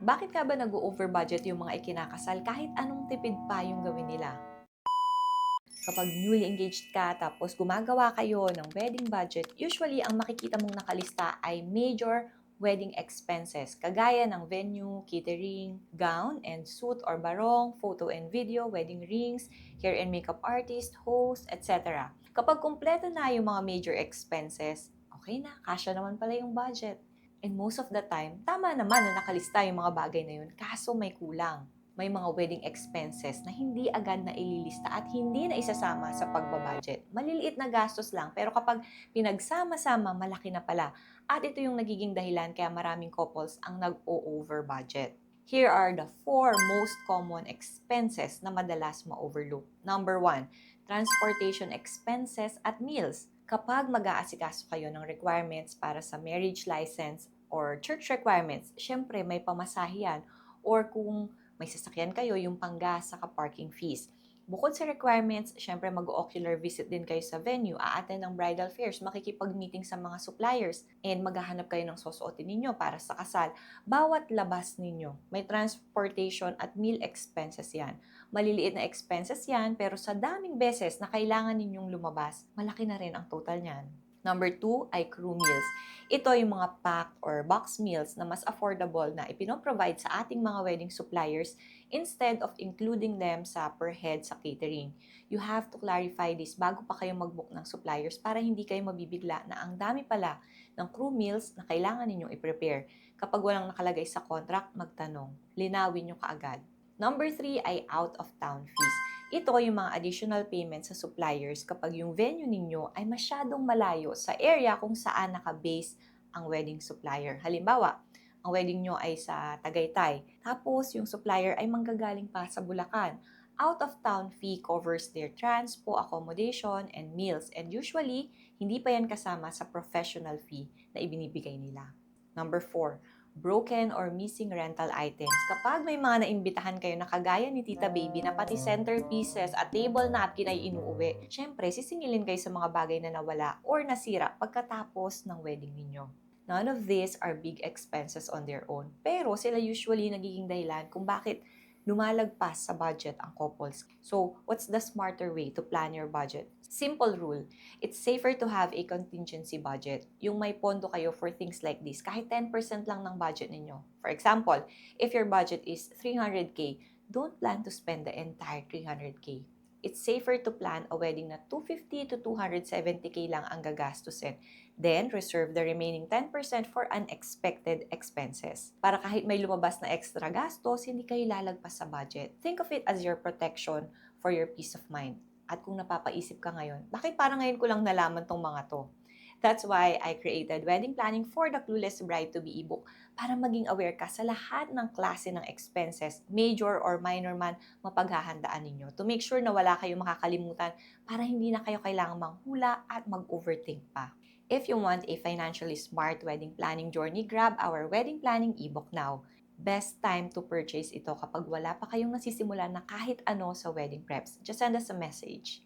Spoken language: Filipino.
Bakit nga ba nag-o-over budget yung mga ikinakasal kahit anong tipid pa yung gawin nila? Kapag newly engaged ka tapos gumagawa kayo ng wedding budget, usually ang makikita mong nakalista ay major wedding expenses kagaya ng venue, catering, gown and suit or barong, photo and video, wedding rings, hair and makeup artist, host, etc. Kapag kumpleto na yung mga major expenses, okay na, kasya naman pala yung budget. And most of the time, tama naman na nakalista yung mga bagay na yun, kaso may kulang. May mga wedding expenses na hindi agad na ililista at hindi na isasama sa pagbabudget. Maliliit na gastos lang, pero kapag pinagsama-sama, malaki na pala. At ito yung nagiging dahilan kaya maraming couples ang nag-o-over budget. Here are the 4 most common expenses na madalas ma-overlook. Number 1, transportation expenses at meals. Kapag mag-aasikaso kayo ng requirements para sa marriage license or church requirements, syempre may pamasahe yan. Or kung may sasakyan kayo, yung panggas sa parking fees. Bukod sa requirements, syempre mag-ocular visit din kayo sa venue, a-attend ng bridal fairs, makikipag-meeting sa mga suppliers, and maghahanap kayo ng susuotin ninyo para sa kasal. Bawat labas ninyo, may transportation at meal expenses yan. Maliliit na expenses yan, pero sa daming beses na kailangan ninyong lumabas, malaki na rin ang total niyan. Number 2 ay crew meals. Ito yung mga packed or box meals na mas affordable na ipinoprovide sa ating mga wedding suppliers instead of including them sa per head sa catering. You have to clarify this bago pa kayo mag-book ng suppliers para hindi kayo mabibigla na ang dami pala ng crew meals na kailangan ninyong i-prepare. Kapag walang nakalagay sa contract, magtanong. Linawin nyo kaagad. Number 3 ay out-of-town fees. Ito yung mga additional payments sa suppliers kapag yung venue ninyo ay masyadong malayo sa area kung saan naka-base ang wedding supplier. Halimbawa, ang wedding nyo ay sa Tagaytay, tapos yung supplier ay manggagaling pa sa Bulacan. Out-of-town fee covers their transpo, accommodation, and meals, and usually, hindi pa yan kasama sa professional fee na ibinibigay nila. Number 4, broken or missing rental items. Kapag may mga naimbitahan kayo na kagaya ni Tita Baby na pati centerpieces at table napkin ay inuuwi, syempre sisingilin kayo sa mga bagay na nawala or nasira pagkatapos ng wedding ninyo. None of these are big expenses on their own, pero sila usually nagiging dahilan kung bakit lumalagpas sa budget ang couples. So, what's the smarter way to plan your budget? Simple rule, it's safer to have a contingency budget. Yung may pondo kayo for things like this, kahit 10% lang ng budget ninyo. For example, if your budget is 300k, don't plan to spend the entire 300k. It's safer to plan a wedding na 250 to 270k lang ang gagastusin. Then, reserve the remaining 10% for unexpected expenses. Para kahit may lumabas na extra gastos, hindi kayo lalagpas sa budget. Think of it as your protection for your peace of mind. At kung napapaisip ka ngayon, bakit parang ngayon ko lang nalaman tong mga to? That's why I created Wedding Planning for the Clueless Bride-to-be ebook para maging aware ka sa lahat ng klase ng expenses, major or minor man, mapaghahandaan ninyo to make sure na wala kayong makakalimutan para hindi na kayo kailangang manghula at mag-overthink pa. If you want a financially smart wedding planning journey, grab our Wedding Planning ebook now. Best time to purchase ito kapag wala pa kayong nasisimulan na kahit ano sa wedding preps. Just send us a message.